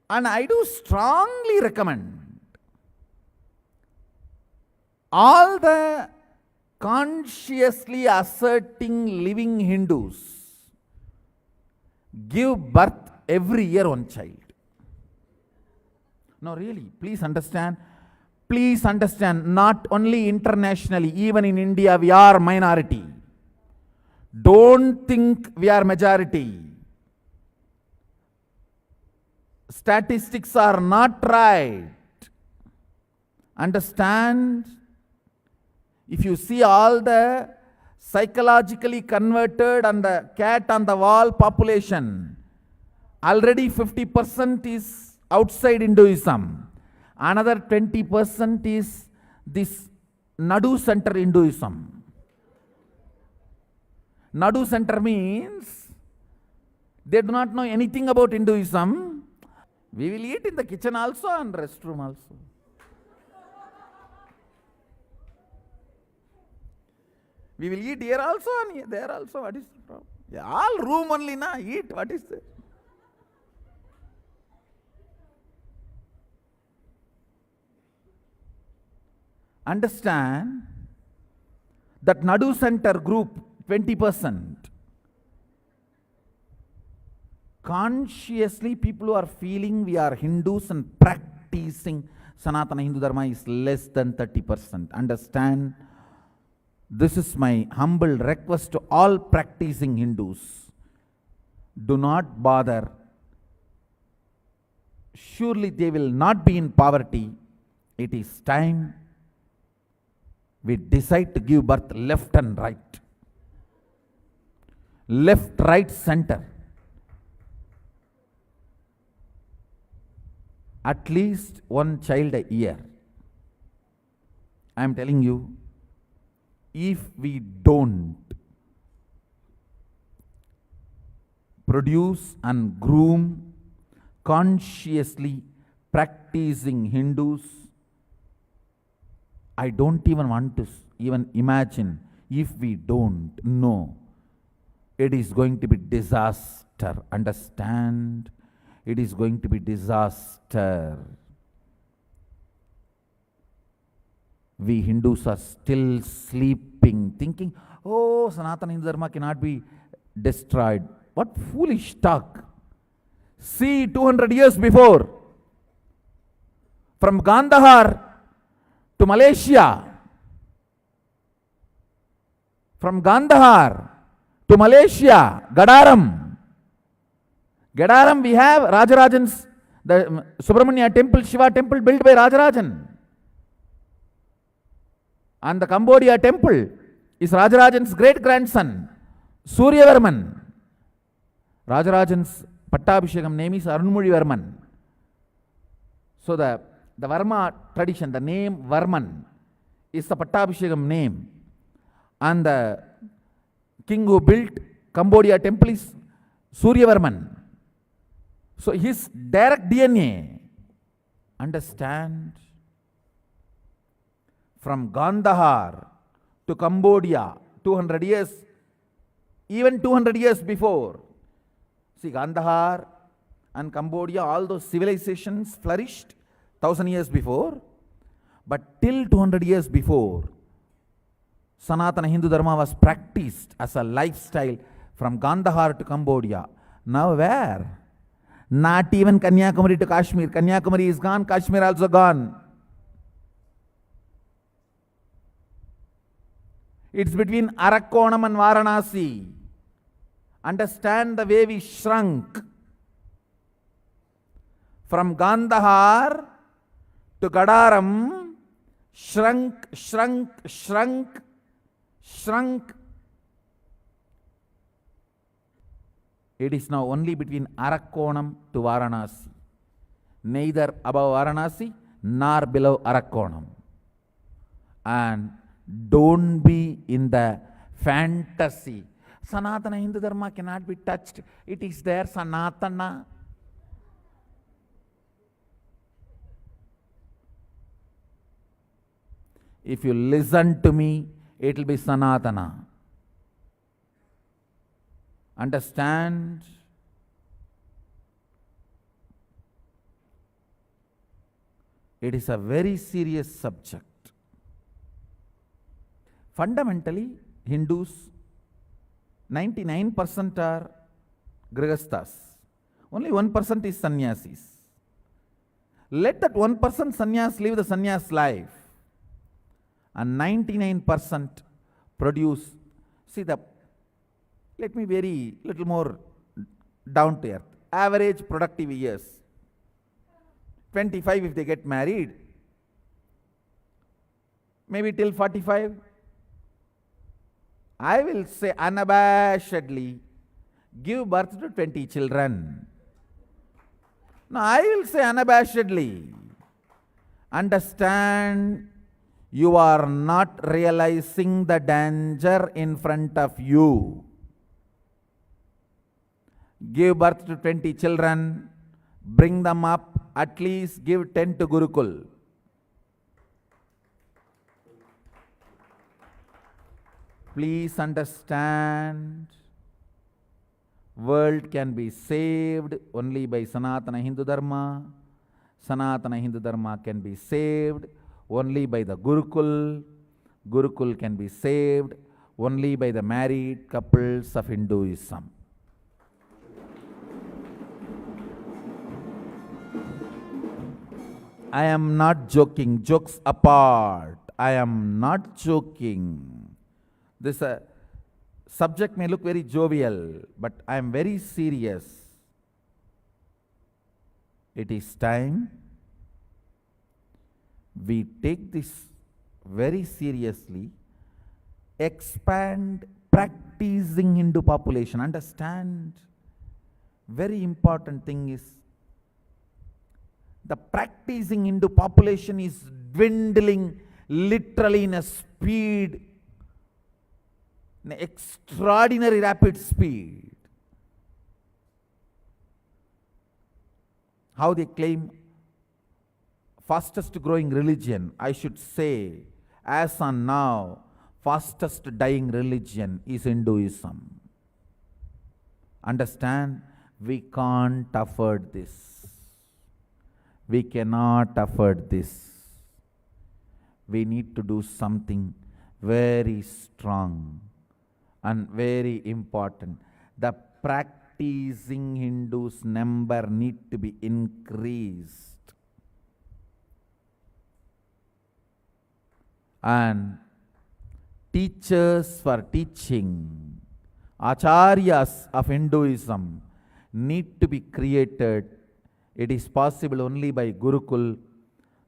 And I do strongly recommend all the consciously asserting living Hindus give birth every year one child. No, really, please understand, not only internationally, even in India, we are minority. Don't think we are majority. Statistics are not right. Understand? If you see all the psychologically converted and the cat on the wall population, already 50% is outside Hinduism. Another 20% is this Nadu Center Hinduism. Nadu Center means they do not know anything about Hinduism. We will eat in the kitchen also and restroom also. We will eat here also and there also. What is the problem? Yeah, all room only na eat. What is that? Understand that Nadu Center group 20%. Consciously people who are feeling we are Hindus and practicing Sanatana Hindu Dharma is less than 30%. Understand? This is my humble request to all practicing Hindus. Do not bother. Surely they will not be in poverty. It is time we decide to give birth left and right. Left, right, center. At least one child a year. I am telling you, if we don't produce and groom consciously practicing Hindus, I don't even want to even imagine. If we don't know, it is going to be disaster. Understand? It is going to be disaster. We Hindus are still sleeping, thinking, oh, Sanatana Hindu Dharma cannot be destroyed. What foolish talk. See, 200 years before, from Kandahar to Malaysia, from Kandahar to Malaysia, Gadaram, we have Rajarajan's, the Subramanya temple, Shiva temple built by Rajarajan. And the Cambodia temple is Rajarajan's great grandson, Suryavarman. Rajarajan's Pattabhishekam name is Arunmozhivarman. So the Varma tradition, the name Varman is the Pattabhishekam name. And the king who built Cambodia temple is Suryavarman. So his direct DNA, understand? From Kandahar to Cambodia, 200 years, even 200 years before. See, Kandahar and Cambodia, all those civilizations flourished 1000 years before. But till 200 years before, Sanatana Hindu Dharma was practiced as a lifestyle from Kandahar to Cambodia. Now where? Not even Kanyakumari to Kashmir. Kanyakumari is gone, Kashmir also gone. It's between Arakonam and Varanasi. Understand the way we shrunk. From Kandahar to Gadaram, shrunk. It is now only between Arakonam to Varanasi. Neither above Varanasi nor below Arakonam. And don't be in the fantasy. Sanatana Hindu Dharma cannot be touched. It is there, Sanatana. If you listen to me, it will be Sanatana. Understand? It is a very serious subject. Fundamentally, Hindus, 99% are grihasthas. Only 1% is sannyasis. Let that 1% sannyas live the sannyas life, and 99% produce. See let me very little more down to earth. Average productive years, 25 if they get married, maybe till 45. I will say unabashedly, give birth to 20 children. No, I will say unabashedly, understand you are not realizing the danger in front of you. Give birth to 20 children, bring them up, at least give 10 to Gurukul. Please understand, world can be saved only by Sanatana Hindu Dharma. Sanatana Hindu Dharma can be saved only by the Gurukul. Gurukul can be saved only by the married couples of Hinduism. I am not joking. Jokes apart, I am not joking. This subject may look very jovial, but I am very serious. It is time we take this very seriously, expand practicing Hindu population. Understand, very important thing is, the practicing Hindu population is dwindling literally in a speed, an extraordinary rapid speed. How they claim fastest growing religion, I should say, as on now, fastest dying religion is Hinduism. Understand, we can't afford this. We cannot afford this. We need to do something very strong and very important. The practicing Hindus number need to be increased. And teachers for teaching, acharyas of Hinduism need to be created. It is possible only by Gurukul.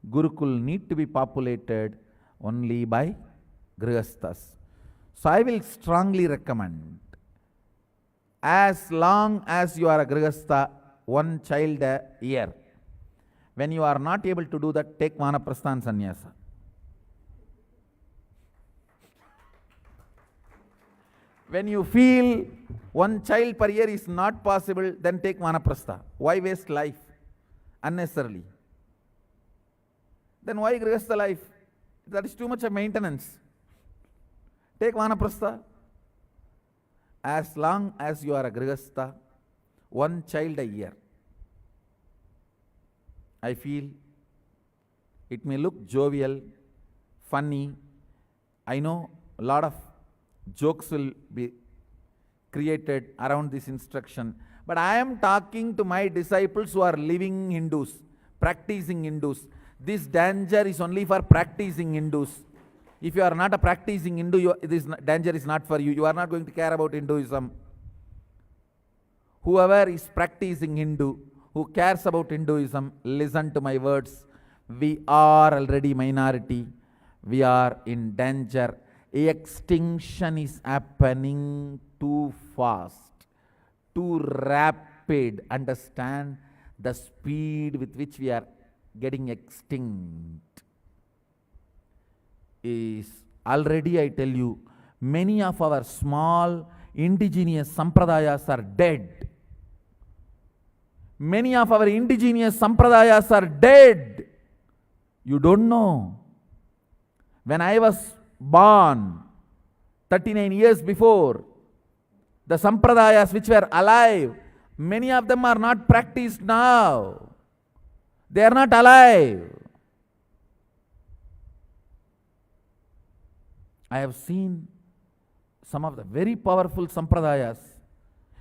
Gurukul need to be populated only by grihasthas. So I will strongly recommend, as long as you are a grihastha, one child a year. When you are not able to do that, take Vanaprastha and Sannyasa. When you feel one child per year is not possible, then take Vanaprastha. Why waste life unnecessarily? Then why grihastha life? That is too much of maintenance. Take Vanaprastha. As long as you are a grihastha, one child a year. I feel it may look jovial, funny. I know a lot of jokes will be created around this instruction. But I am talking to my disciples who are living Hindus, practicing Hindus. This danger is only for practicing Hindus. If you are not a practicing Hindu, this danger is not for you. You are not going to care about Hinduism. Whoever is practicing Hindu, who cares about Hinduism, listen to my words. We are already minority. We are in danger. Extinction is happening too fast, too rapid. Understand the speed with which we are getting extinct is already, I tell you, many of our small indigenous sampradayas are dead. Many of our indigenous sampradayas are dead. You don't know. When I was born 39 years before, the sampradayas which were alive, many of them are not practiced now. They are not alive. I have seen some of the very powerful sampradayas,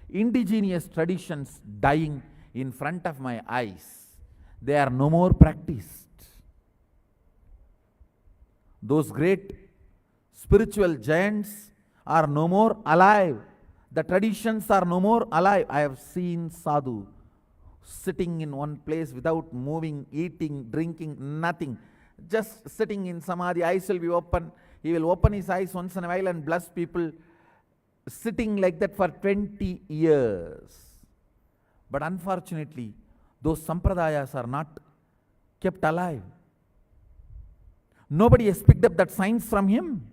indigenous traditions dying in front of my eyes. They are no more practiced. Those great spiritual giants are no more alive. The traditions are no more alive. I have seen sadhu sitting in one place without moving, eating, drinking, nothing. Just sitting in samadhi, eyes will be open. He will open his eyes once in a while and bless people, sitting like that for 20 years. But unfortunately, those sampradayas are not kept alive. Nobody has picked up that science from him.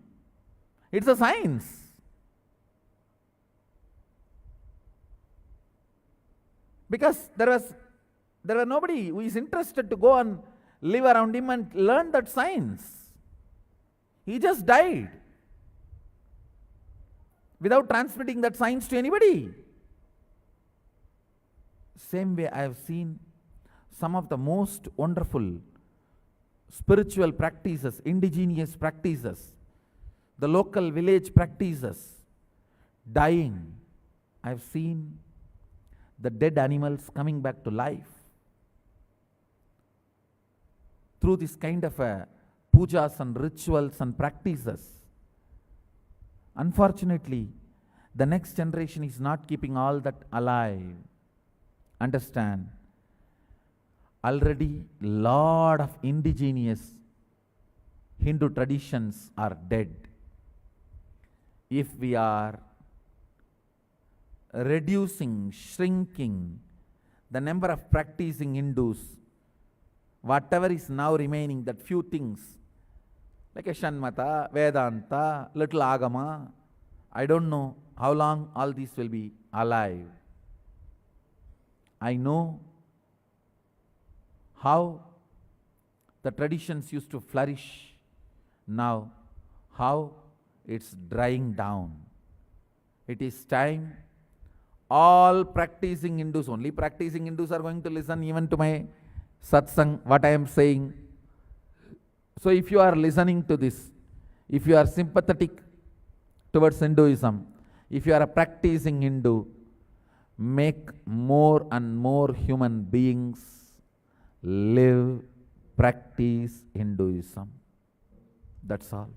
It's a science. Because there was nobody who is interested to go and live around him and learn that science. He just died without transmitting that science to anybody. Same way I have seen some of the most wonderful spiritual practices, indigenous practices, the local village practices dying. I have seen the dead animals coming back to life through this kind of pujas and rituals and practices. Unfortunately, the next generation is not keeping all that alive. Understand, already lot of indigenous Hindu traditions are dead. If we are reducing, shrinking the number of practicing Hindus, whatever is now remaining, that few things, like a Shanmata, Vedanta, little Agama, I don't know how long all these will be alive. I know how the traditions used to flourish, now how it's drying down. It is time all practicing Hindus, only practicing Hindus are going to listen even to my satsang, what I am saying. So if you are listening to this, if you are sympathetic towards Hinduism, if you are a practicing Hindu, make more and more human beings live, practice Hinduism. That's all.